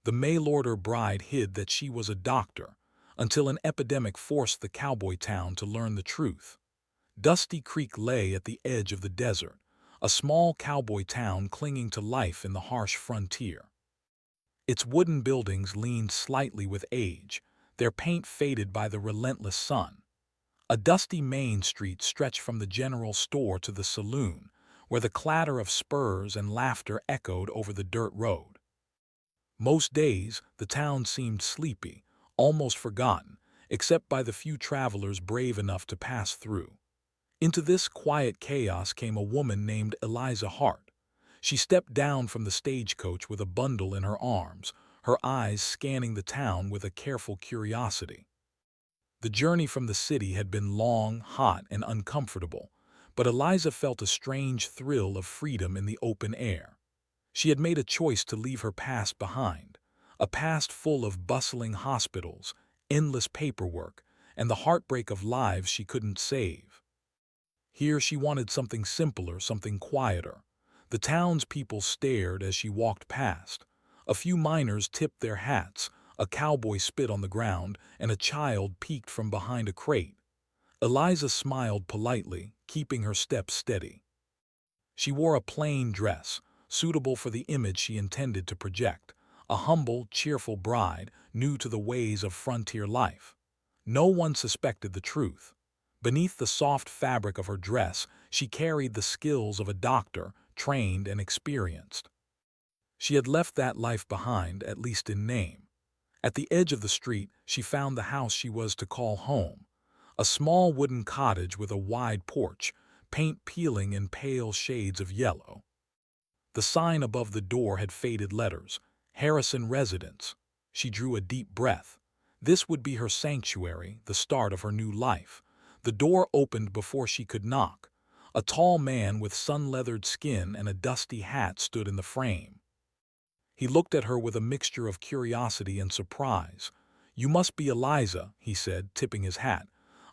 The mail-order bride hid that she was a doctor, until an epidemic forced the cowboy town to learn the truth. Dusty Creek lay at the edge of the desert, a small cowboy town clinging to life in the harsh frontier. Its wooden buildings leaned slightly with age, their paint faded by the relentless sun. A dusty main street stretched from the general store to the saloon, where the clatter of spurs and laughter echoed over the dirt road. Most days, the town seemed sleepy, almost forgotten, except by the few travelers brave enough to pass through. Into this quiet chaos came a woman named Eliza Hart. She stepped down from the stagecoach with a bundle in her arms, her eyes scanning the town with a careful curiosity. The journey from the city had been long, hot, and uncomfortable, but Eliza felt a strange thrill of freedom in the open air. She had made a choice to leave her past behind, a past full of bustling hospitals, endless paperwork, and the heartbreak of lives she couldn't save. Here she wanted something simpler, something quieter. The townspeople stared as she walked past. A few miners tipped their hats, a cowboy spit on the ground, and a child peeked from behind a crate. Eliza smiled politely, keeping her steps steady. She wore a plain dress, suitable for the image she intended to project, a humble, cheerful bride, new to the ways of frontier life. No one suspected the truth. Beneath the soft fabric of her dress, she carried the skills of a doctor, trained and experienced. She had left that life behind, at least in name. At the edge of the street, she found the house she was to call home, a small wooden cottage with a wide porch, paint peeling in pale shades of yellow. The sign above the door had faded letters, Harrison Residence. She drew a deep breath. This would be her sanctuary, the start of her new life. The door opened before she could knock. A tall man with sun-leathered skin and a dusty hat stood in the frame. He looked at her with a mixture of curiosity and surprise. "You must be Eliza," he said, tipping his hat.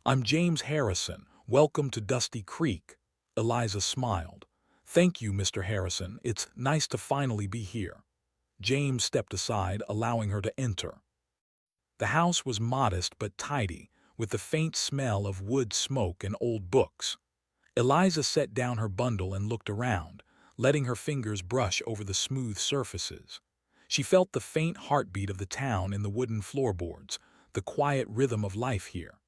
"I'm James Harrison. Welcome to Dusty Creek." Eliza smiled. "Thank you, Mr. Harrison. It's nice to finally be here." James stepped aside, allowing her to enter. The house was modest but tidy, with the faint smell of wood smoke and old books. Eliza set down her bundle and looked around, letting her fingers brush over the smooth surfaces. She felt the faint heartbeat of the town in the wooden floorboards, the quiet rhythm of life here.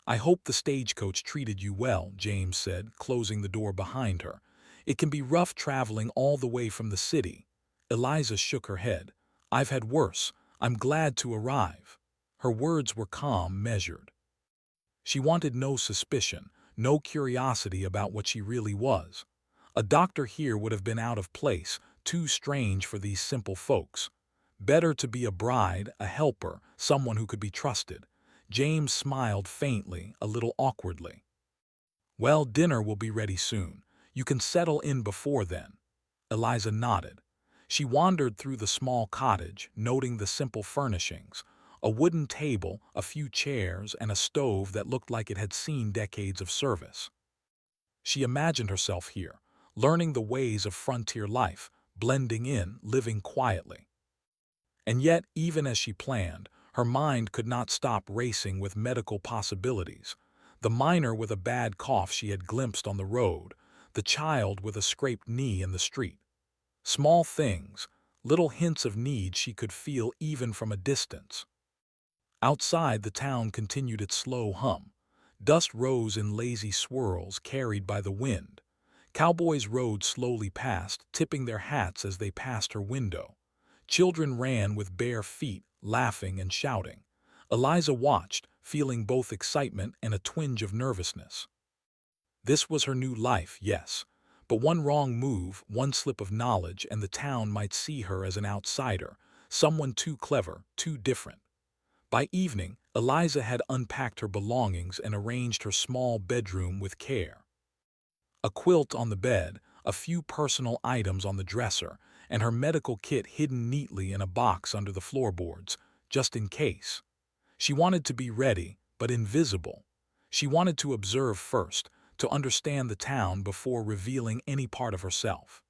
"I hope the stagecoach treated you well," James said, closing the door behind her. "It can be rough traveling all the way from the city." Eliza shook her head. "I've had worse. I'm glad to arrive." Her words were calm, measured. She wanted no suspicion, no curiosity about what she really was. A doctor here would have been out of place, too strange for these simple folks. Better to be a bride, a helper, someone who could be trusted. James smiled faintly, a little awkwardly. "Well, dinner will be ready soon. You can settle in before then." Eliza nodded. She wandered through the small cottage, noting the simple furnishings: a wooden table, a few chairs, and a stove that looked like it had seen decades of service. She imagined herself here, learning the ways of frontier life, blending in, living quietly. And yet, even as she planned, her mind could not stop racing with medical possibilities. The miner with a bad cough she had glimpsed on the road, the child with a scraped knee in the street. Small things, little hints of need she could feel even from a distance. Outside, the town continued its slow hum. Dust rose in lazy swirls carried by the wind. Cowboys rode slowly past, tipping their hats as they passed her window. Children ran with bare feet, laughing and shouting. Eliza watched, feeling both excitement and a twinge of nervousness. This was her new life, yes, but one wrong move, one slip of knowledge, and the town might see her as an outsider, someone too clever, too different. By evening, Eliza had unpacked her belongings and arranged her small bedroom with care. A quilt on the bed, a few personal items on the dresser, and her medical kit hidden neatly in a box under the floorboards, just in case. She wanted to be ready, but invisible. She wanted to observe first, to understand the town before revealing any part of herself.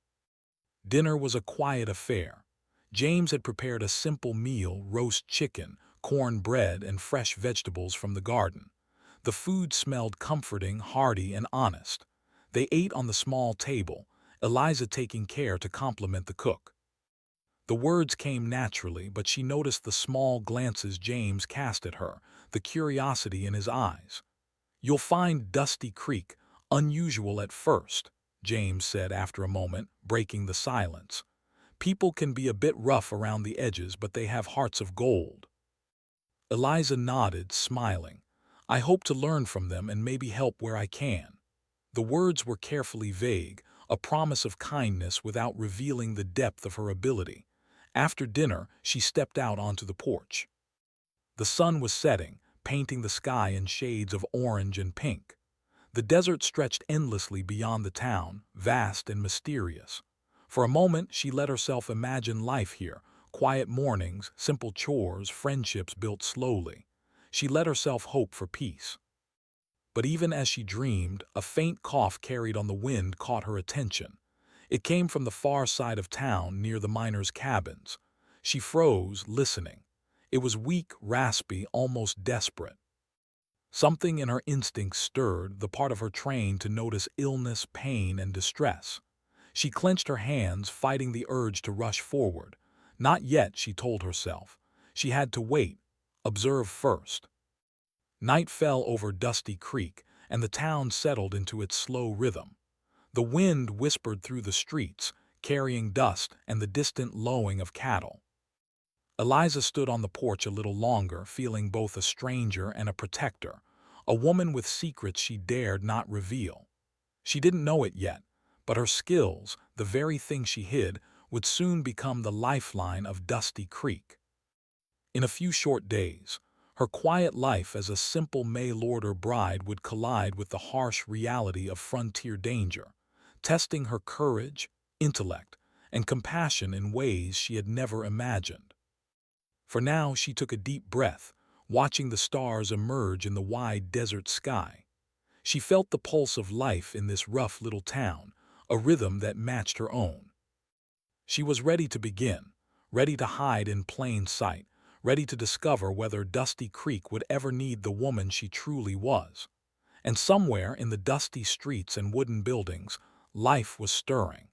Dinner was a quiet affair. James had prepared a simple meal: roast chicken, corn bread, and fresh vegetables from the garden. The food smelled comforting, hearty, and honest. They ate on the small table, Eliza taking care to compliment the cook. The words came naturally, but she noticed the small glances James cast at her, the curiosity in his eyes. "You'll find Dusty Creek unusual at first," James said after a moment, breaking the silence. "People can be a bit rough around the edges, but they have hearts of gold." Eliza nodded, smiling. "I hope to learn from them and maybe help where I can." The words were carefully vague, a promise of kindness without revealing the depth of her ability. After dinner, she stepped out onto the porch. The sun was setting, painting the sky in shades of orange and pink. The desert stretched endlessly beyond the town, vast and mysterious. For a moment, she let herself imagine life here: quiet mornings, simple chores, friendships built slowly. She let herself hope for peace. But even as she dreamed, a faint cough carried on the wind caught her attention. It came from the far side of town, near the miners' cabins. She froze, listening. It was weak, raspy, almost desperate. Something in her instincts stirred, the part of her trained to notice illness, pain, and distress. She clenched her hands, fighting the urge to rush forward. Not yet, she told herself. She had to wait, observe first. Night fell over Dusty Creek, and the town settled into its slow rhythm. The wind whispered through the streets, carrying dust and the distant lowing of cattle. Eliza stood on the porch a little longer, feeling both a stranger and a protector, a woman with secrets she dared not reveal. She didn't know it yet, but her skills, the very thing she hid, would soon become the lifeline of Dusty Creek. In a few short days, her quiet life as a simple mail-order bride would collide with the harsh reality of frontier danger, testing her courage, intellect, and compassion in ways she had never imagined. For now, she took a deep breath, watching the stars emerge in the wide desert sky. She felt the pulse of life in this rough little town, a rhythm that matched her own. She was ready to begin, ready to hide in plain sight, ready to discover whether Dusty Creek would ever need the woman she truly was. And somewhere in the dusty streets and wooden buildings, life was stirring.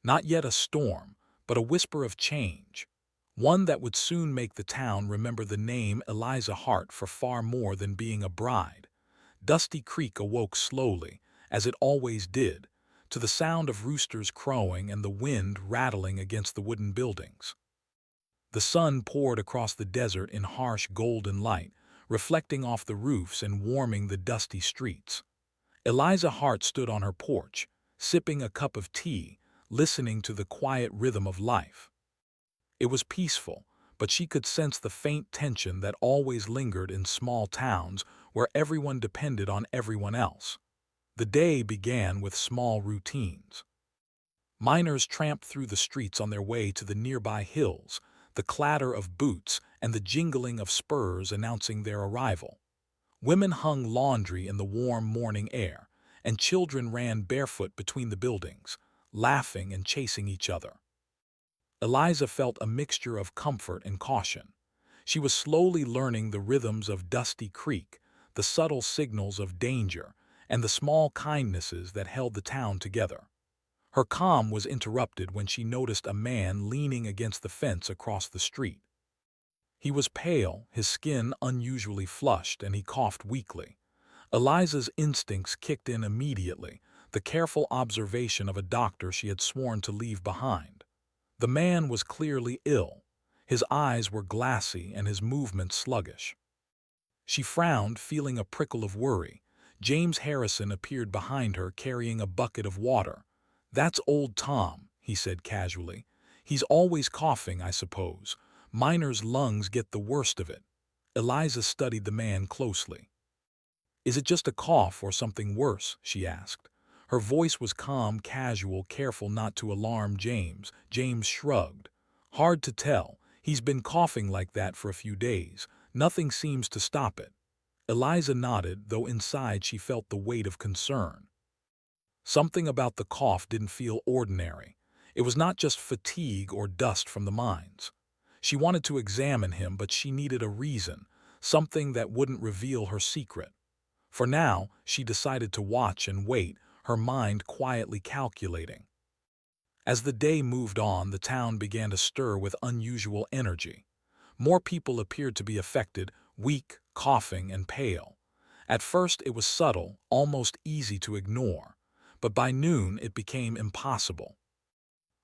Not yet a storm, but a whisper of change. One that would soon make the town remember the name Eliza Hart for far more than being a bride. Dusty Creek awoke slowly, as it always did, to the sound of roosters crowing and the wind rattling against the wooden buildings. The sun poured across the desert in harsh golden light, reflecting off the roofs and warming the dusty streets. Eliza Hart stood on her porch, sipping a cup of tea, listening to the quiet rhythm of life. It was peaceful, but she could sense the faint tension that always lingered in small towns where everyone depended on everyone else. The day began with small routines. Miners tramped through the streets on their way to the nearby hills, the clatter of boots and the jingling of spurs announcing their arrival. Women hung laundry in the warm morning air, and children ran barefoot between the buildings, laughing and chasing each other. Eliza felt a mixture of comfort and caution. She was slowly learning the rhythms of Dusty Creek, the subtle signals of danger, and the small kindnesses that held the town together. Her calm was interrupted when she noticed a man leaning against the fence across the street. He was pale, his skin unusually flushed, and he coughed weakly. Eliza's instincts kicked in immediately, the careful observation of a doctor she had sworn to leave behind. The man was clearly ill. His eyes were glassy and his movements sluggish. She frowned, feeling a prickle of worry. James Harrison appeared behind her, carrying a bucket of water. "That's old Tom," he said casually. "He's always coughing, I suppose. Miners' lungs get the worst of it." Eliza studied the man closely. "Is it just a cough or something worse?" she asked. Her voice was calm, casual, careful not to alarm James. James shrugged. "Hard to tell. He's been coughing like that for a few days. Nothing seems to stop it." Eliza nodded, though inside she felt the weight of concern. Something about the cough didn't feel ordinary. It was not just fatigue or dust from the mines. She wanted to examine him, but she needed a reason, something that wouldn't reveal her secret. For now, she decided to watch and wait, her mind quietly calculating. As the day moved on, the town began to stir with unusual energy. More people appeared to be affected, weak, coughing, and pale. At first it was subtle, almost easy to ignore, but by noon it became impossible.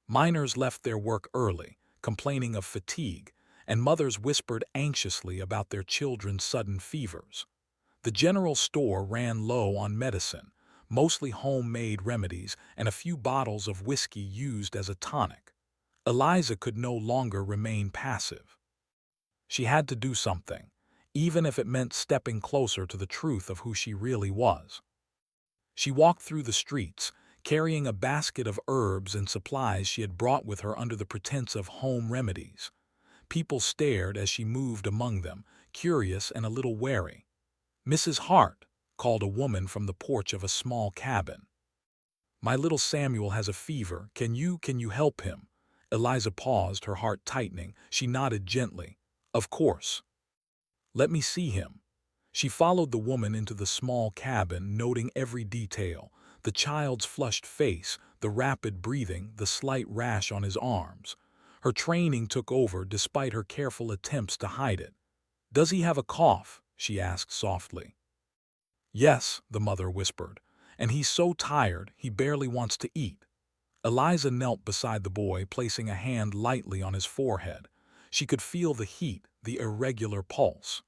Miners left their work early, complaining of fatigue, and mothers whispered anxiously about their children's sudden fevers. The general store ran low on medicine, mostly homemade remedies and a few bottles of whiskey used as a tonic. Eliza could no longer remain passive. She had to do something, even if it meant stepping closer to the truth of who she really was. She walked through the streets, carrying a basket of herbs and supplies she had brought with her under the pretense of home remedies. People stared as she moved among them, curious and a little wary. "Mrs. Hart," called a woman from the porch of a small cabin. "My little Samuel has a fever. Can you help him?" Eliza paused, her heart tightening. She nodded gently. "Of course. Let me see him." She followed the woman into the small cabin, noting every detail: the child's flushed face, the rapid breathing, the slight rash on his arms. Her training took over despite her careful attempts to hide it. "Does he have a cough?" she asked softly. "Yes," the mother whispered, "and he's so tired he barely wants to eat." Eliza knelt beside the boy, placing a hand lightly on his forehead. She could feel the heat, the irregular pulse.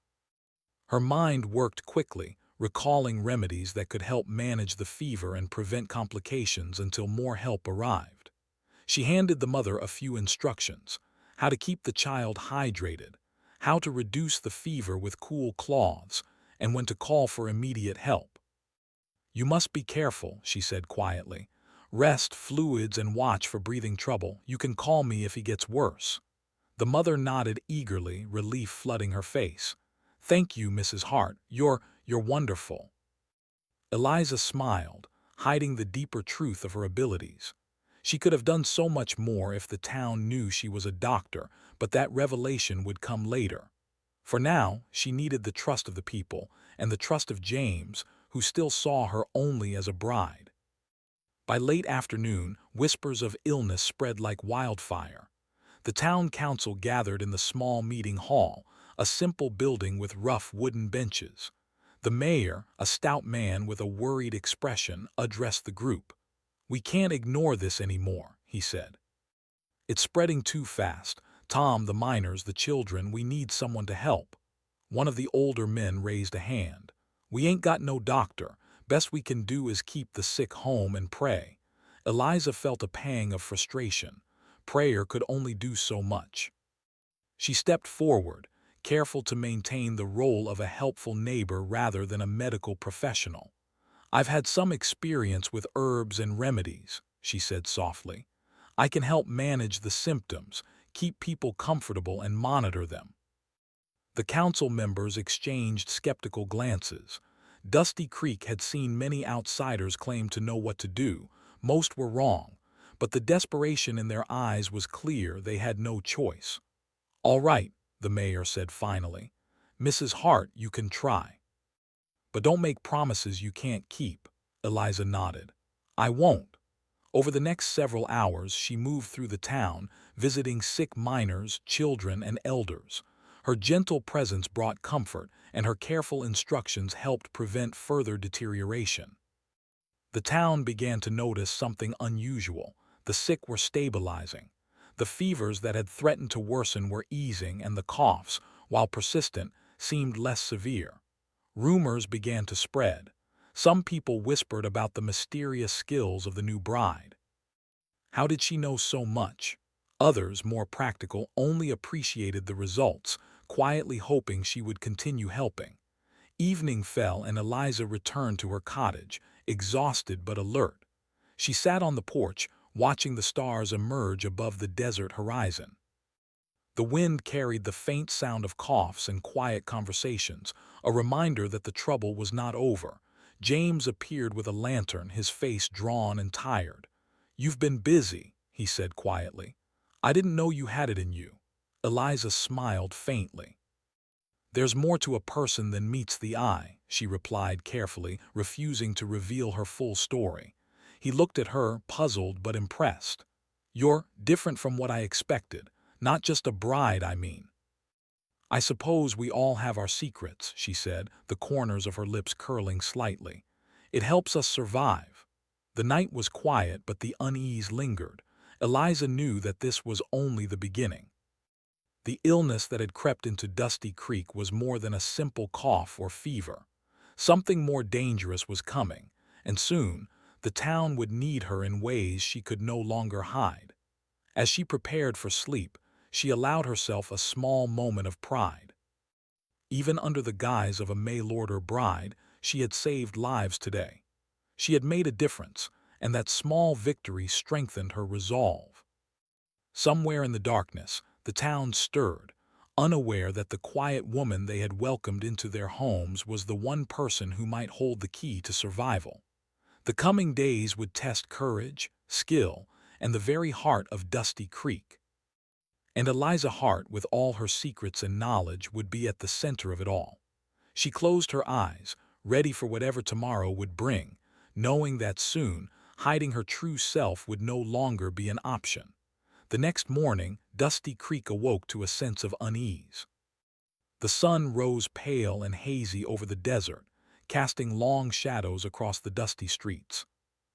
Her mind worked quickly, recalling remedies that could help manage the fever and prevent complications until more help arrived. She handed the mother a few instructions: how to keep the child hydrated, how to reduce the fever with cool cloths, and when to call for immediate help. "You must be careful," she said quietly. "Rest, fluids, and watch for breathing trouble. You can call me if he gets worse." The mother nodded eagerly, relief flooding her face. "Thank you, Mrs. Hart. You're wonderful." Eliza smiled, hiding the deeper truth of her abilities. She could have done so much more if the town knew she was a doctor, but that revelation would come later. For now, she needed the trust of the people, and the trust of James, who still saw her only as a bride. By late afternoon, whispers of illness spread like wildfire. The town council gathered in the small meeting hall, a simple building with rough wooden benches. The mayor, a stout man with a worried expression, addressed the group. "We can't ignore this anymore," he said. "It's spreading too fast. Tom, the miners, the children, we need someone to help." One of the older men raised a hand. "We ain't got no doctor. Best we can do is keep the sick home and pray." Eliza felt a pang of frustration. Prayer could only do so much. She stepped forward, careful to maintain the role of a helpful neighbor rather than a medical professional. "I've had some experience with herbs and remedies," she said softly. "I can help manage the symptoms, keep people comfortable, and monitor them." The council members exchanged skeptical glances. Dusty Creek had seen many outsiders claim to know what to do. Most were wrong, but the desperation in their eyes was clear. They had no choice. "All right," the mayor said finally. "Mrs. Hart, you can try. But don't make promises you can't keep." Eliza nodded. "I won't." Over the next several hours, she moved through the town, visiting sick miners, children, and elders. Her gentle presence brought comfort, and her careful instructions helped prevent further deterioration. The town began to notice something unusual. The sick were stabilizing. The fevers that had threatened to worsen were easing, and the coughs, while persistent, seemed less severe. Rumors began to spread. Some people whispered about the mysterious skills of the new bride. How did she know so much? Others, more practical, only appreciated the results, quietly hoping she would continue helping. Evening fell and Eliza returned to her cottage, exhausted but alert. She sat on the porch, watching the stars emerge above the desert horizon. The wind carried the faint sound of coughs and quiet conversations, a reminder that the trouble was not over. James appeared with a lantern, his face drawn and tired. "You've been busy," he he said quietly. "I didn't know you had it in you." Eliza smiled faintly. "There's more to a person than meets the eye," she replied carefully, refusing to reveal her full story. He looked at her, puzzled but impressed. "You're different from what I expected. Not just a bride, I mean." "I suppose we all have our secrets," she said, the corners of her lips curling slightly. "It helps us survive." The night was quiet, but the unease lingered. Eliza knew that this was only the beginning. The illness that had crept into Dusty Creek was more than a simple cough or fever. Something more dangerous was coming, and soon the town would need her in ways she could no longer hide. As she prepared for sleep, she allowed herself a small moment of pride. Even under the guise of a mail-order bride, she had saved lives today. She had made a difference, and that small victory strengthened her resolve. Somewhere in the darkness, the town stirred, unaware that the quiet woman they had welcomed into their homes was the one person who might hold the key to survival. The coming days would test courage, skill, and the very heart of Dusty Creek. And Eliza Hart, with all her secrets and knowledge, would be at the center of it all. She closed her eyes, ready for whatever tomorrow would bring, knowing that soon, hiding her true self would no longer be an option. The next morning, Dusty Creek awoke to a sense of unease. The sun rose pale and hazy over the desert, casting long shadows across the dusty streets.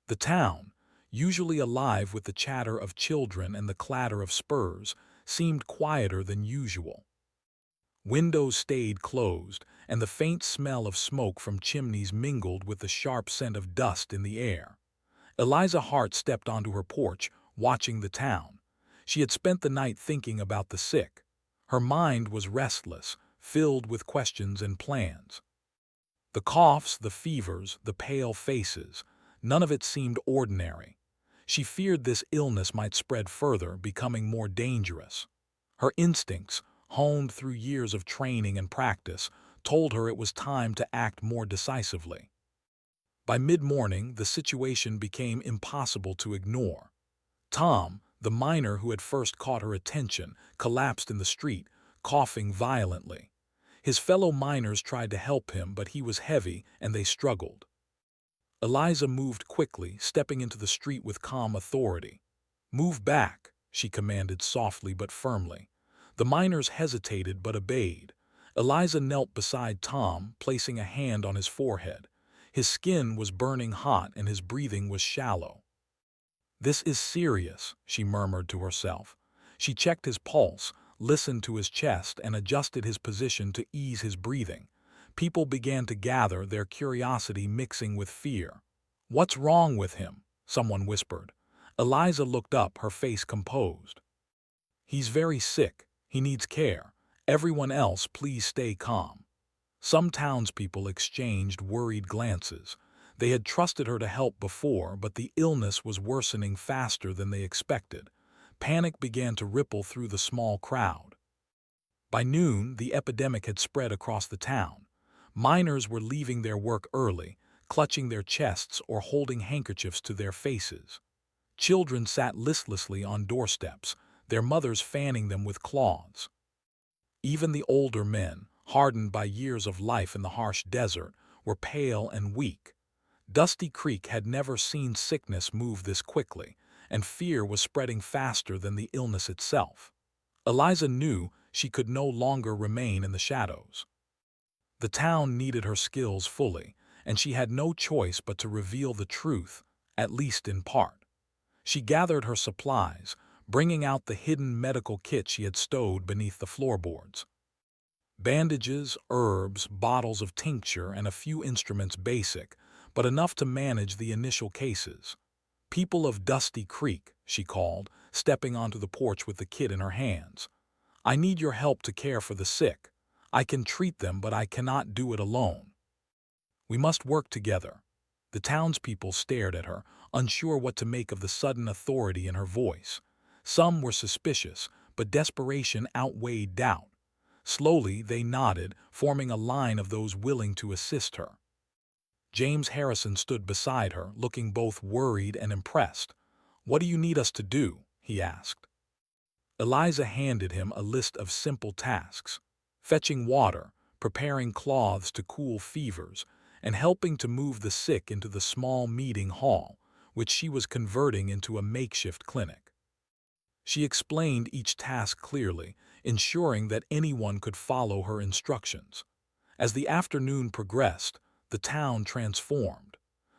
The town, usually alive with the chatter of children and the clatter of spurs, seemed quieter than usual. Windows stayed closed, and the faint smell of smoke from chimneys mingled with the sharp scent of dust in the air. Eliza Hart stepped onto her porch, watching the town. She had spent the night thinking about the sick. Her mind was restless, filled with questions and plans. The coughs, the fevers, the pale faces, none of it seemed ordinary. She feared this illness might spread further, becoming more dangerous. Her instincts, honed through years of training and practice, told her it was time to act more decisively. By mid-morning, the situation became impossible to ignore. Tom, the miner who had first caught her attention, collapsed in the street, coughing violently. His fellow miners tried to help him, but he was heavy and they struggled. Eliza moved quickly, stepping into the street with calm authority. "Move back," she commanded softly but firmly. The miners hesitated but obeyed. Eliza knelt beside Tom, placing a hand on his forehead. His skin was burning hot and his breathing was shallow. "This is serious," she murmured to herself. She checked his pulse, listened to his chest, and adjusted his position to ease his breathing. People began to gather, their curiosity mixing with fear. "What's wrong with him?" someone whispered. Eliza looked up, her face composed. "He's very sick. He needs care. Everyone else, please stay calm." Some townspeople exchanged worried glances. They had trusted her to help before, but the illness was worsening faster than they expected. Panic began to ripple through the small crowd. By noon, the epidemic had spread across the town. Miners were leaving their work early, clutching their chests or holding handkerchiefs to their faces. Children sat listlessly on doorsteps, their mothers fanning them with cloths. Even the older men, hardened by years of life in the harsh desert, were pale and weak. Dusty Creek had never seen sickness move this quickly, and fear was spreading faster than the illness itself. Eliza knew she could no longer remain in the shadows. The town needed her skills fully, and she had no choice but to reveal the truth, at least in part. She gathered her supplies, bringing out the hidden medical kit she had stowed beneath the floorboards. Bandages, herbs, bottles of tincture, and a few instruments basic, but enough to manage the initial cases. "People of Dusty Creek," she called, stepping onto the porch with the kit in her hands. "I need your help to care for the sick. I can treat them, but I cannot do it alone. We must work together." The townspeople stared at her, unsure what to make of the sudden authority in her voice. Some were suspicious, but desperation outweighed doubt. Slowly, they nodded, forming a line of those willing to assist her. James Harrison stood beside her, looking both worried and impressed. "What do you need us to do?" he asked. Eliza handed him a list of simple tasks: fetching water, preparing cloths to cool fevers, and helping to move the sick into the small meeting hall, which she was converting into a makeshift clinic. She explained each task clearly, ensuring that anyone could follow her instructions. As the afternoon progressed, the town transformed.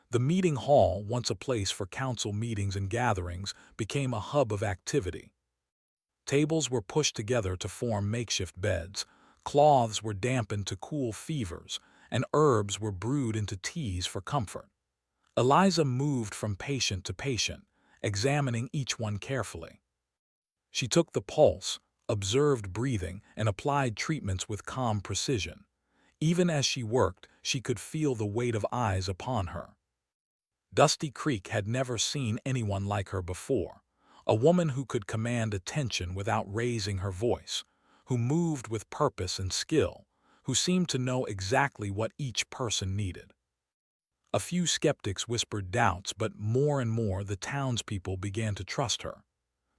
The meeting hall, once a place for council meetings and gatherings, became a hub of activity. Tables were pushed together to form makeshift beds, cloths were dampened to cool fevers, and herbs were brewed into teas for comfort. Eliza moved from patient to patient, examining each one carefully. She took the pulse, observed breathing, and applied treatments with calm precision. Even as she worked, she could feel the weight of eyes upon her. Dusty Creek had never seen anyone like her before, a woman who could command attention without raising her voice, who moved with purpose and skill, who seemed to know exactly what each person needed. A few skeptics whispered doubts, but more and more the townspeople began to trust her.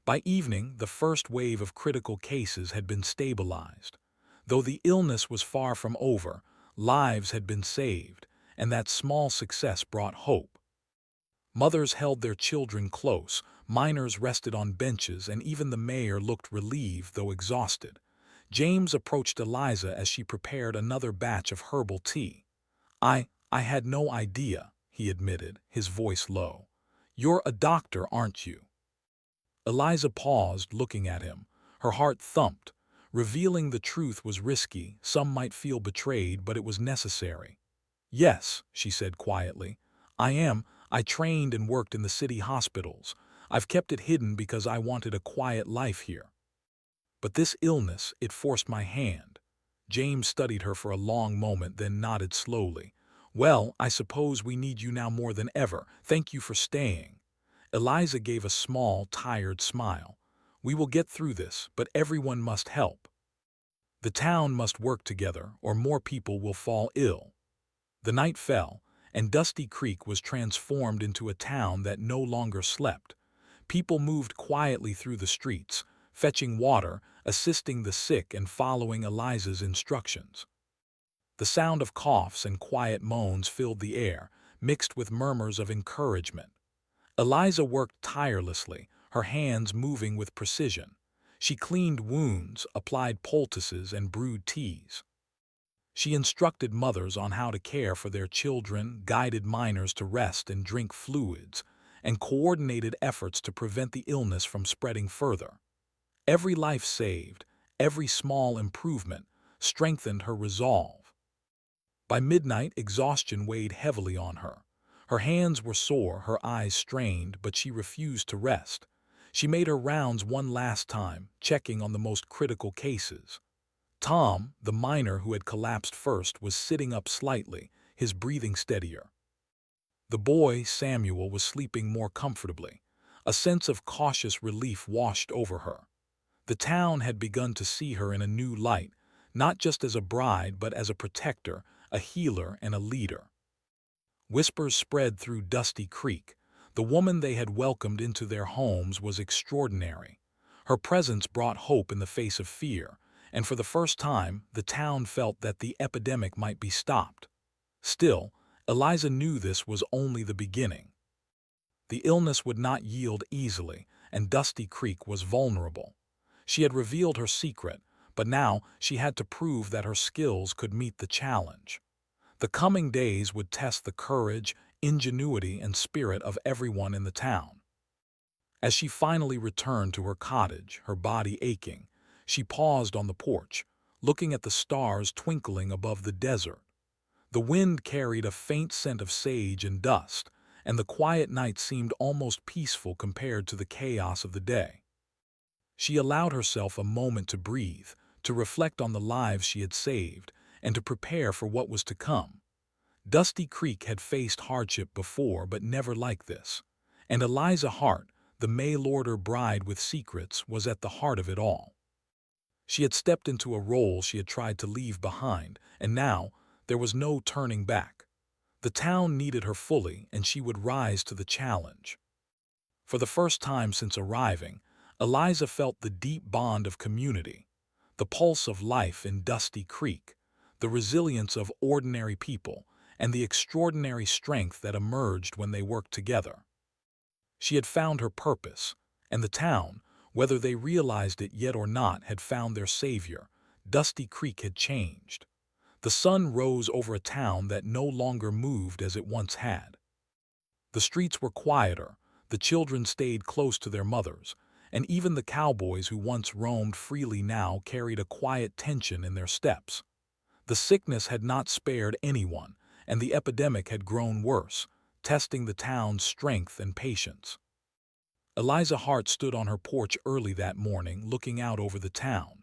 By evening, the first wave of critical cases had been stabilized. Though the illness was far from over, lives had been saved, and that small success brought hope. Mothers held their children close, miners rested on benches, and even the mayor looked relieved though exhausted. James approached Eliza as she prepared another batch of herbal tea. I had no idea," he admitted, his voice low. "You're a doctor, aren't you?" Eliza paused, looking at him. Her heart thumped. Revealing the truth was risky, some might feel betrayed, but it was necessary. "Yes," she said quietly. "I am. I trained and worked in the city hospitals. I've kept it hidden because I wanted a quiet life here. But this illness, it forced my hand." James studied her for a long moment, then nodded slowly. "Well, I suppose we need you now more than ever. Thank you for staying." Eliza gave a small, tired smile. "We will get through this, but everyone must help. The town must work together, or more people will fall ill." The night fell, and Dusty Creek was transformed into a town that no longer slept. People moved quietly through the streets, fetching water, assisting the sick, and following Eliza's instructions. The sound of coughs and quiet moans filled the air, mixed with murmurs of encouragement. Eliza worked tirelessly, her hands moving with precision. She cleaned wounds, applied poultices, and brewed teas. She instructed mothers on how to care for their children, guided miners to rest and drink fluids, and coordinated efforts to prevent the illness from spreading further. Every life saved, every small improvement, strengthened her resolve. By midnight, exhaustion weighed heavily on her. Her hands were sore, her eyes strained, but she refused to rest. She made her rounds one last time, checking on the most critical cases. Tom, the miner who had collapsed first, was sitting up slightly, his breathing steadier. The boy, Samuel, was sleeping more comfortably. A sense of cautious relief washed over her. The town had begun to see her in a new light, not just as a bride, but as a protector, a healer, and a leader. Whispers spread through Dusty Creek. The woman they had welcomed into their homes was extraordinary. Her presence brought hope in the face of fear, and for the first time, the town felt that the epidemic might be stopped. Still, Eliza knew this was only the beginning. The illness would not yield easily, and Dusty Creek was vulnerable. She had revealed her secret, but now she had to prove that her skills could meet the challenge. The coming days would test the courage, ingenuity, and spirit of everyone in the town. As she finally returned to her cottage, her body aching, she paused on the porch, looking at the stars twinkling above the desert. The wind carried a faint scent of sage and dust, and the quiet night seemed almost peaceful compared to the chaos of the day. She allowed herself a moment to breathe, to reflect on the lives she had saved, and to prepare for what was to come. Dusty Creek had faced hardship before, but never like this. And Eliza Hart, the mail-order bride with secrets, was at the heart of it all. She had stepped into a role she had tried to leave behind, and now there was no turning back. The town needed her fully, and she would rise to the challenge. For the first time since arriving, Eliza felt the deep bond of community, the pulse of life in Dusty Creek, the resilience of ordinary people, and the extraordinary strength that emerged when they worked together. She had found her purpose, and the town, whether they realized it yet or not, had found their savior. Dusty Creek had changed. The sun rose over a town that no longer moved as it once had. The streets were quieter, the children stayed close to their mothers, and even the cowboys who once roamed freely now carried a quiet tension in their steps. The sickness had not spared anyone, and the epidemic had grown worse, testing the town's strength and patience. Eliza Hart stood on her porch early that morning, looking out over the town.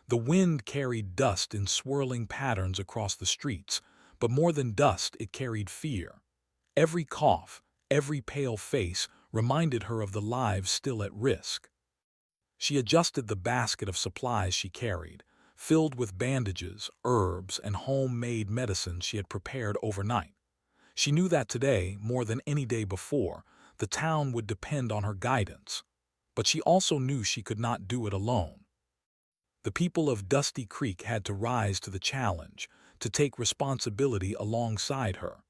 The wind carried dust in swirling patterns across the streets, but more than dust, it carried fear. Every cough, every pale face reminded her of the lives still at risk. She adjusted the basket of supplies she carried, filled with bandages, herbs, and homemade medicines she had prepared overnight. She knew that today, more than any day before, the town would depend on her guidance. But she also knew she could not do it alone. The people of Dusty Creek had to rise to the challenge, to take responsibility alongside her.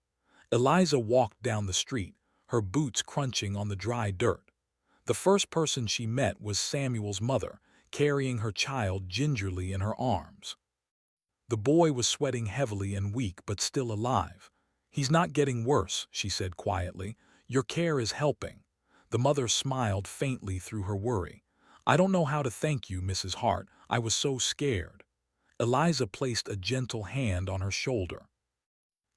Eliza walked down the street, her boots crunching on the dry dirt. The first person she met was Samuel's mother, carrying her child gingerly in her arms. The boy was sweating heavily and weak but still alive. "He's not getting worse," she said quietly. "Your care is helping." The mother smiled faintly through her worry. "I don't know how to thank you, Mrs. Hart. I was so scared." Eliza placed a gentle hand on her shoulder.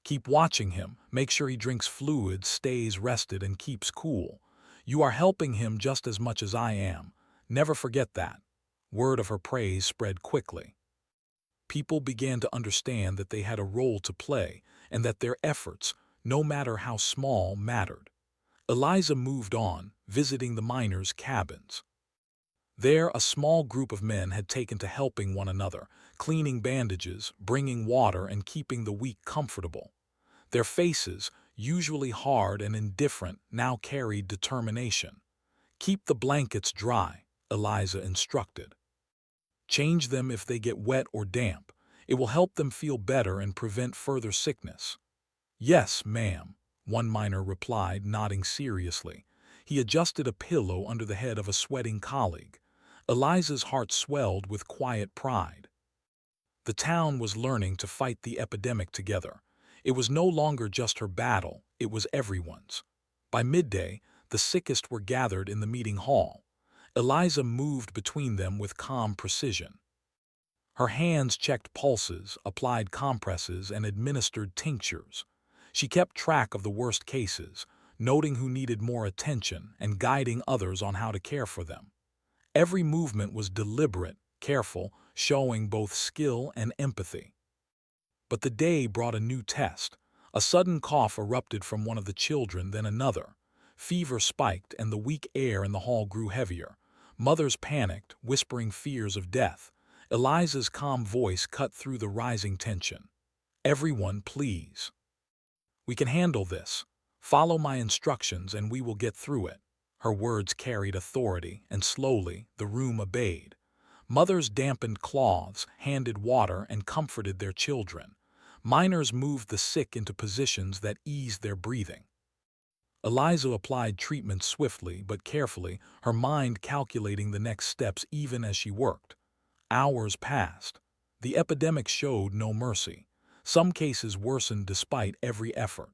"Keep watching him. Make sure he drinks fluids, stays rested, and keeps cool. You are helping him just as much as I am. Never forget that." Word of her praise spread quickly. People began to understand that they had a role to play and that their efforts, no matter how small, mattered. Eliza moved on, visiting the miners' cabins. There, a small group of men had taken to helping one another, cleaning bandages, bringing water, and keeping the weak comfortable. Their faces, usually hard and indifferent, now carried determination. "Keep the blankets dry," Eliza instructed. "Change them if they get wet or damp. It will help them feel better and prevent further sickness." "Yes, ma'am," one miner replied, nodding seriously. He adjusted a pillow under the head of a sweating colleague. Eliza's heart swelled with quiet pride. The town was learning to fight the epidemic together. It was no longer just her battle, it was everyone's. By midday, the sickest were gathered in the meeting hall. Eliza moved between them with calm precision. Her hands checked pulses, applied compresses, and administered tinctures. She kept track of the worst cases, noting who needed more attention and guiding others on how to care for them. Every movement was deliberate, careful, showing both skill and empathy. But the day brought a new test. A sudden cough erupted from one of the children, then another. Fever spiked, and the weak air in the hall grew heavier. Mothers panicked, whispering fears of death. Eliza's calm voice cut through the rising tension. "Everyone, please. We can handle this. Follow my instructions and we will get through it." Her words carried authority, and slowly the room obeyed. Mothers dampened cloths, handed water, and comforted their children. Miners moved the sick into positions that eased their breathing. Eliza applied treatment swiftly but carefully, her mind calculating the next steps even as she worked. Hours passed. The epidemic showed no mercy. Some cases worsened despite every effort.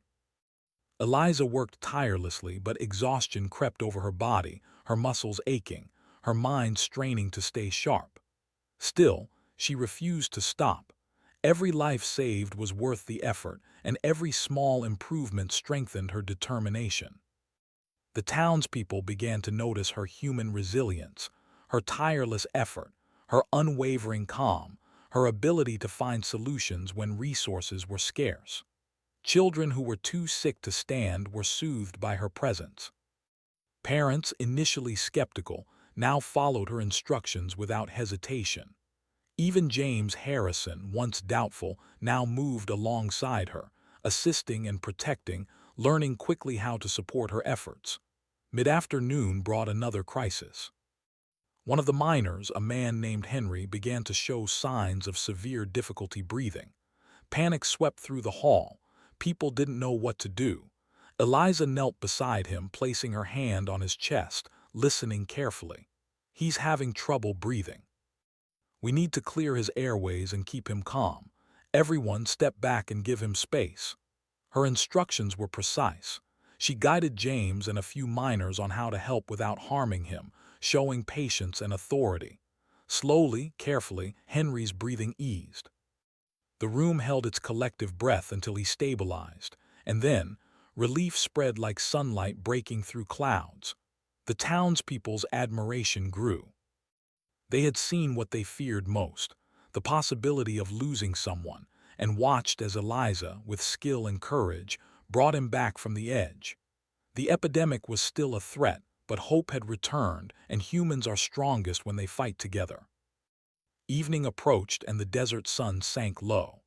Eliza worked tirelessly, but exhaustion crept over her body, her muscles aching, her mind straining to stay sharp. Still, she refused to stop. Every life saved was worth the effort, and every small improvement strengthened her determination. The townspeople began to notice her human resilience, her tireless effort, her unwavering calm, her ability to find solutions when resources were scarce. Children who were too sick to stand were soothed by her presence. Parents, initially skeptical, now followed her instructions without hesitation. Even James Harrison, once doubtful, now moved alongside her, assisting and protecting, learning quickly how to support her efforts. Mid-afternoon brought another crisis. One of the miners, a man named Henry, began to show signs of severe difficulty breathing. Panic swept through the hall. People didn't know what to do. Eliza knelt beside him, placing her hand on his chest, listening carefully. He's having trouble breathing. We need to clear his airways and keep him calm. Everyone step back and give him space. Her instructions were precise. She guided James and a few miners on how to help without harming him, showing patience and authority. Slowly, carefully, Henry's breathing eased. The room held its collective breath until he stabilized, and then, relief spread like sunlight breaking through clouds. The townspeople's admiration grew. They had seen what they feared most, the possibility of losing someone, and watched as Eliza, with skill and courage, brought him back from the edge. The epidemic was still a threat, but hope had returned, and humans are strongest when they fight together. Evening approached and the desert sun sank low.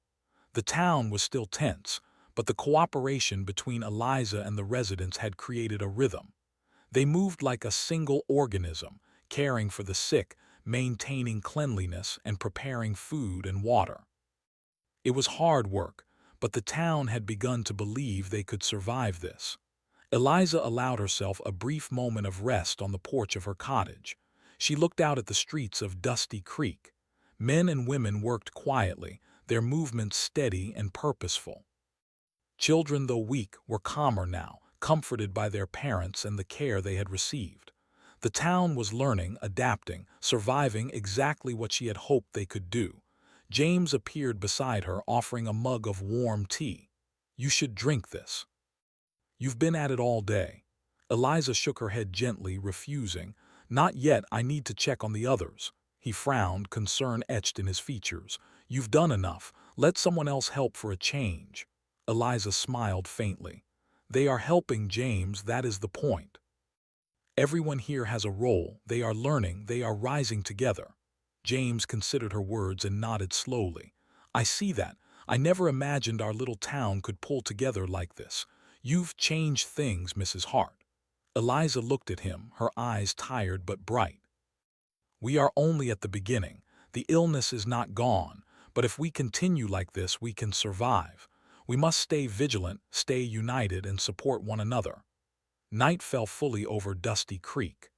The town was still tense, but the cooperation between Eliza and the residents had created a rhythm. They moved like a single organism, caring for the sick, maintaining cleanliness, and preparing food and water. It was hard work, but the town had begun to believe they could survive this. Eliza allowed herself a brief moment of rest on the porch of her cottage. She looked out at the streets of Dusty Creek. Men and women worked quietly, their movements steady and purposeful. Children, though weak, were calmer now, comforted by their parents and the care they had received. The town was learning, adapting, surviving exactly what she had hoped they could do. James appeared beside her, offering a mug of warm tea. "You should drink this. You've been at it all day." Eliza shook her head gently, refusing. "Not yet, I need to check on the others." He frowned, concern etched in his features. "You've done enough. Let someone else help for a change." Eliza smiled faintly. "They are helping, James, that is the point. Everyone here has a role, they are learning, they are rising together." James considered her words and nodded slowly. "I see that. I never imagined our little town could pull together like this. You've changed things, Mrs. Hart." Eliza looked at him, her eyes tired but bright. "We are only at the beginning. The illness is not gone, but if we continue like this, we can survive. We must stay vigilant, stay united, and support one another." Night fell fully over Dusty Creek.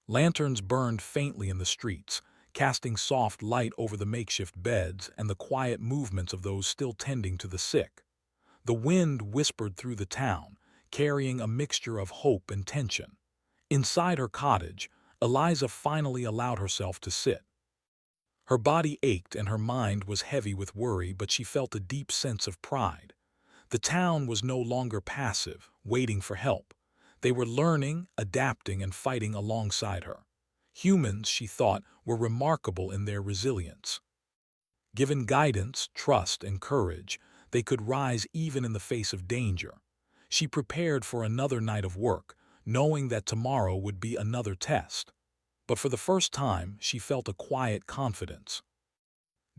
Lanterns burned faintly in the streets, casting soft light over the makeshift beds and the quiet movements of those still tending to the sick. The wind whispered through the town, carrying a mixture of hope and tension. Inside her cottage, Eliza finally allowed herself to sit. Her body ached and her mind was heavy with worry, but she felt a deep sense of pride. The town was no longer passive, waiting for help. They were learning, adapting, and fighting alongside her. Humans, she thought, were remarkable in their resilience. Given guidance, trust, and courage, they could rise even in the face of danger. She prepared for another night of work, knowing that tomorrow would be another test. But for the first time, she felt a quiet confidence.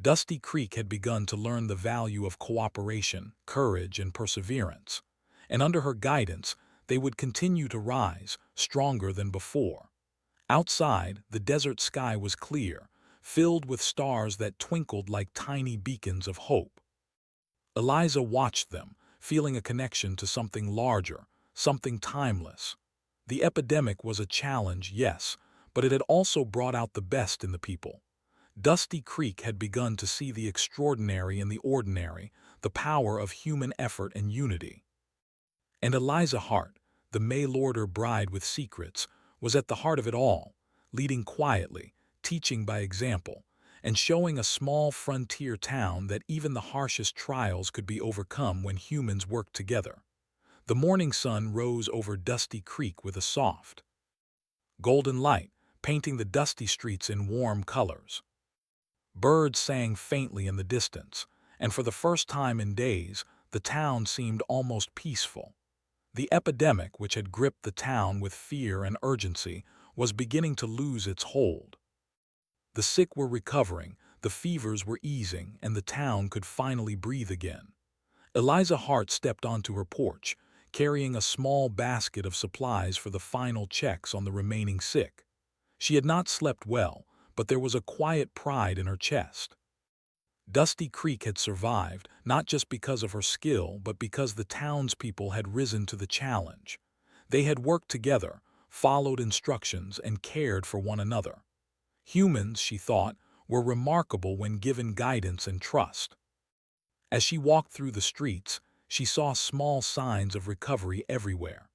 Dusty Creek had begun to learn the value of cooperation, courage, and perseverance. And under her guidance, they would continue to rise, stronger than before. Outside, the desert sky was clear, filled with stars that twinkled like tiny beacons of hope. Eliza watched them, feeling a connection to something larger, something timeless. The epidemic was a challenge, yes, but it had also brought out the best in the people. Dusty Creek had begun to see the extraordinary in the ordinary, the power of human effort and unity. And Eliza Hart, the mail-order bride with secrets, was at the heart of it all, leading quietly, teaching by example, and showing a small frontier town that even the harshest trials could be overcome when humans worked together. The morning sun rose over Dusty Creek with a soft, golden light, painting the dusty streets in warm colors. Birds sang faintly in the distance, and for the first time in days, the town seemed almost peaceful. The epidemic, which had gripped the town with fear and urgency, was beginning to lose its hold. The sick were recovering, the fevers were easing, and the town could finally breathe again. Eliza Hart stepped onto her porch, carrying a small basket of supplies for the final checks on the remaining sick. She had not slept well, but there was a quiet pride in her chest. Dusty Creek had survived, not just because of her skill, but because the townspeople had risen to the challenge. They had worked together, followed instructions, and cared for one another. Humans, she thought, were remarkable when given guidance and trust. As she walked through the streets, she saw small signs of recovery everywhere.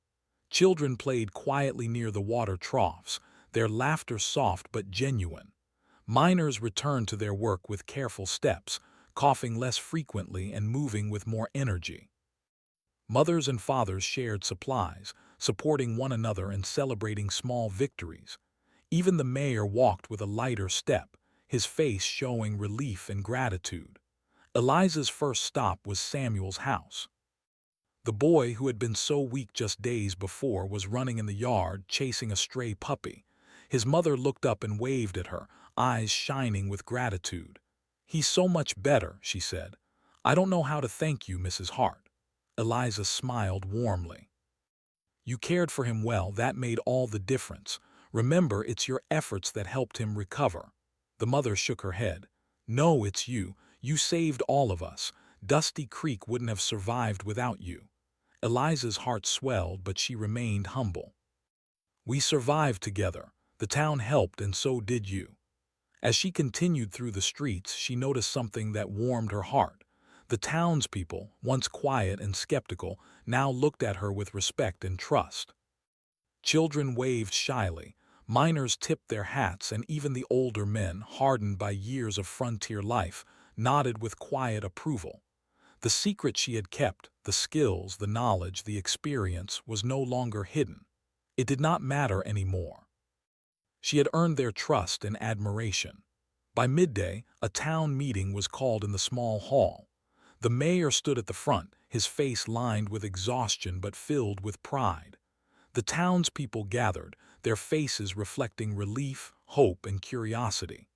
Children played quietly near the water troughs, their laughter soft but genuine. Miners returned to their work with careful steps, coughing less frequently and moving with more energy. Mothers and fathers shared supplies, supporting one another and celebrating small victories. Even the mayor walked with a lighter step, his face showing relief and gratitude. Eliza's first stop was Samuel's house. The boy who had been so weak just days before was running in the yard, chasing a stray puppy. His mother looked up and waved at her, eyes shining with gratitude. "He's so much better," she said. "I don't know how to thank you, Mrs. Hart." Eliza smiled warmly. "You cared for him well, that made all the difference. Remember, it's your efforts that helped him recover." The mother shook her head. "No, it's you. You saved all of us. Dusty Creek wouldn't have survived without you." Eliza's heart swelled, but she remained humble. "We survived together. The town helped, and so did you." As she continued through the streets, she noticed something that warmed her heart. The townspeople, once quiet and skeptical, now looked at her with respect and trust. Children waved shyly, miners tipped their hats, and even the older men, hardened by years of frontier life, nodded with quiet approval. The secret she had kept, the skills, the knowledge, the experience, was no longer hidden. It did not matter anymore. She had earned their trust and admiration. By midday, a town meeting was called in the small hall. The mayor stood at the front, his face lined with exhaustion but filled with pride. The townspeople gathered, their faces reflecting relief, hope, and curiosity.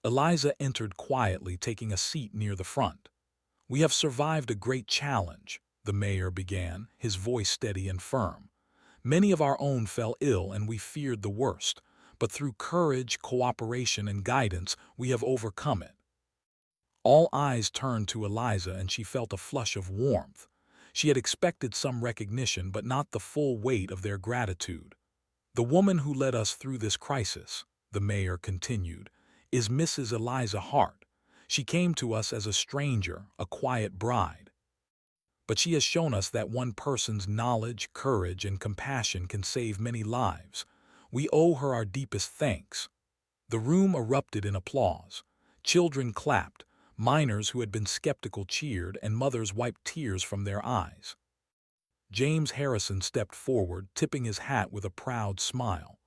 Eliza entered quietly, taking a seat near the front. "We have survived a great challenge," the mayor began, his voice steady and firm. "Many of our own fell ill and we feared the worst, but through courage, cooperation, and guidance, we have overcome it." All eyes turned to Eliza and she felt a flush of warmth. She had expected some recognition, but not the full weight of their gratitude. "The woman who led us through this crisis," the mayor continued, "is Mrs. Eliza Hart. She came to us as a stranger, a quiet bride. But she has shown us that one person's knowledge, courage, and compassion can save many lives. We owe her our deepest thanks." The room erupted in applause. Children clapped, miners who had been skeptical cheered, and mothers wiped tears from their eyes. James Harrison stepped forward, tipping his hat with a proud smile.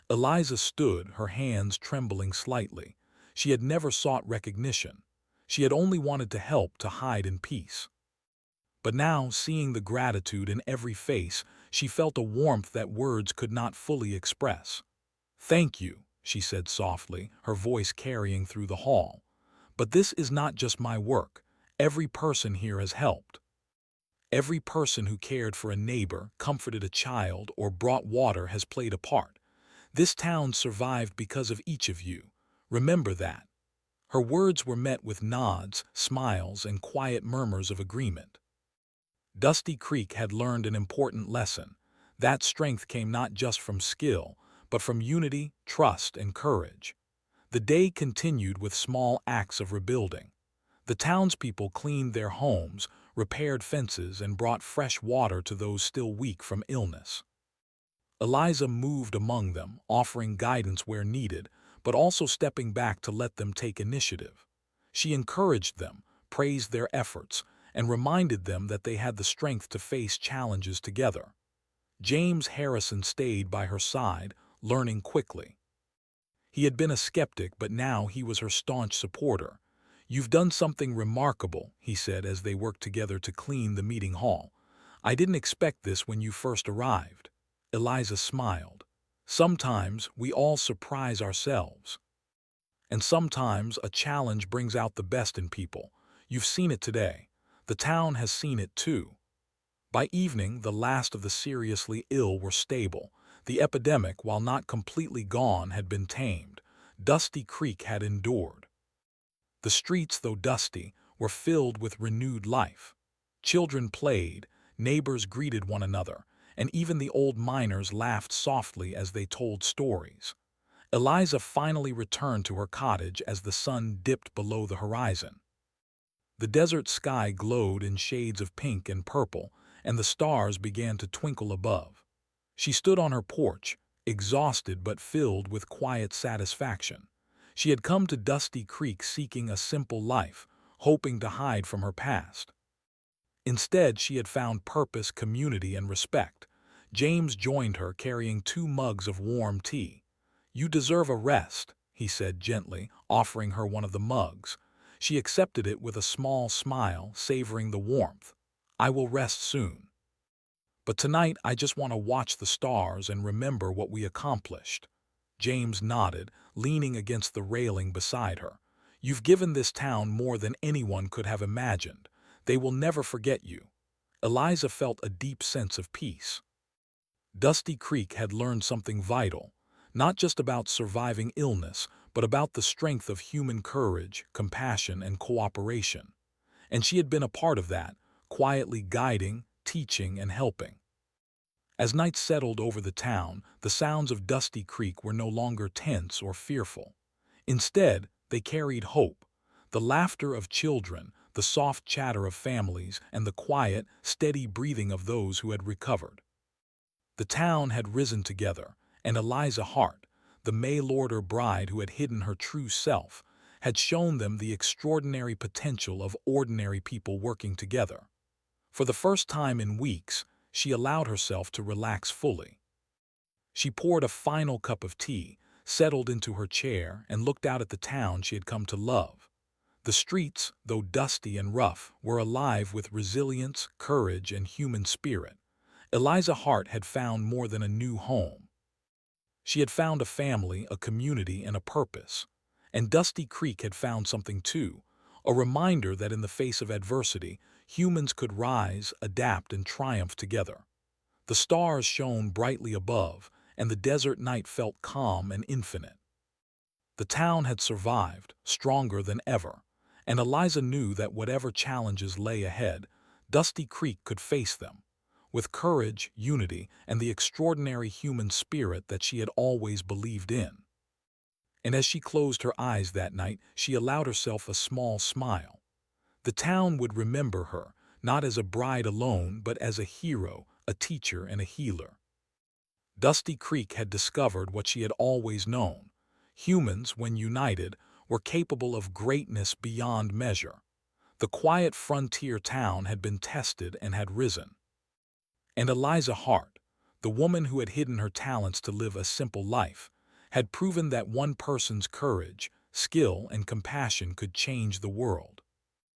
Eliza stood, her hands trembling slightly. She had never sought recognition. She had only wanted to help, to hide in peace. But now, seeing the gratitude in every face, she felt a warmth that words could not fully express. "Thank you," she said softly, her voice carrying through the hall. "But this is not just my work. Every person here has helped. Every person who cared for a neighbor, comforted a child, or brought water has played a part. This town survived because of each of you. Remember that." Her words were met with nods, smiles, and quiet murmurs of agreement. Dusty Creek had learned an important lesson. That strength came not just from skill, but from unity, trust, and courage. The day continued with small acts of rebuilding. The townspeople cleaned their homes, repaired fences, and brought fresh water to those still weak from illness. Eliza moved among them, offering guidance where needed, but also stepping back to let them take initiative. She encouraged them, praised their efforts, and reminded them that they had the strength to face challenges together. James Harrison stayed by her side, learning quickly. He had been a skeptic, but now he was her staunch supporter. "You've done something remarkable," he said as they worked together to clean the meeting hall. "I didn't expect this when you first arrived." Eliza smiled. "Sometimes we all surprise ourselves. And sometimes a challenge brings out the best in people. You've seen it today. The town has seen it too." By evening, the last of the seriously ill were stable. The epidemic, while not completely gone, had been tamed. Dusty Creek had endured. The streets, though dusty, were filled with renewed life. Children played, neighbors greeted one another, and even the old miners laughed softly as they told stories. Eliza finally returned to her cottage as the sun dipped below the horizon. The desert sky glowed in shades of pink and purple, and the stars began to twinkle above. She stood on her porch, exhausted but filled with quiet satisfaction. She had come to Dusty Creek seeking a simple life, hoping to hide from her past. Instead, she had found purpose, community, and respect. James joined her, carrying 2 mugs of warm tea. "You deserve a rest," he said gently, offering her one of the mugs. She accepted it with a small smile, savoring the warmth. "I will rest soon. But tonight I just want to watch the stars and remember what we accomplished." James nodded, leaning against the railing beside her. "You've given this town more than anyone could have imagined. They will never forget you." Eliza felt a deep sense of peace. Dusty Creek had learned something vital, not just about surviving illness, but about the strength of human courage, compassion, and cooperation. And she had been a part of that, quietly guiding, teaching, and helping. As night settled over the town, the sounds of Dusty Creek were no longer tense or fearful. Instead, they carried hope. The laughter of children, the soft chatter of families, and the quiet, steady breathing of those who had recovered. The town had risen together, and Eliza Hart, the mail-order bride who had hidden her true self, had shown them the extraordinary potential of ordinary people working together. For the first time in weeks, she allowed herself to relax fully. She poured a final cup of tea, settled into her chair, and looked out at the town she had come to love. The streets, though dusty and rough, were alive with resilience, courage, and human spirit. Eliza Hart had found more than a new home. She had found a family, a community, and a purpose. And Dusty Creek had found something too, a reminder that in the face of adversity, humans could rise, adapt, and triumph together. The stars shone brightly above, and the desert night felt calm and infinite. The town had survived, stronger than ever, and Eliza knew that whatever challenges lay ahead, Dusty Creek could face them, with courage, unity, and the extraordinary human spirit that she had always believed in. And as she closed her eyes that night, she allowed herself a small smile. The town would remember her, not as a bride alone, but as a hero, a teacher, and a healer. Dusty Creek had discovered what she had always known. Humans, when united, were capable of greatness beyond measure. The quiet frontier town had been tested and had risen. And Eliza Hart, the woman who had hidden her talents to live a simple life, had proven that one person's courage, skill, and compassion could change the world.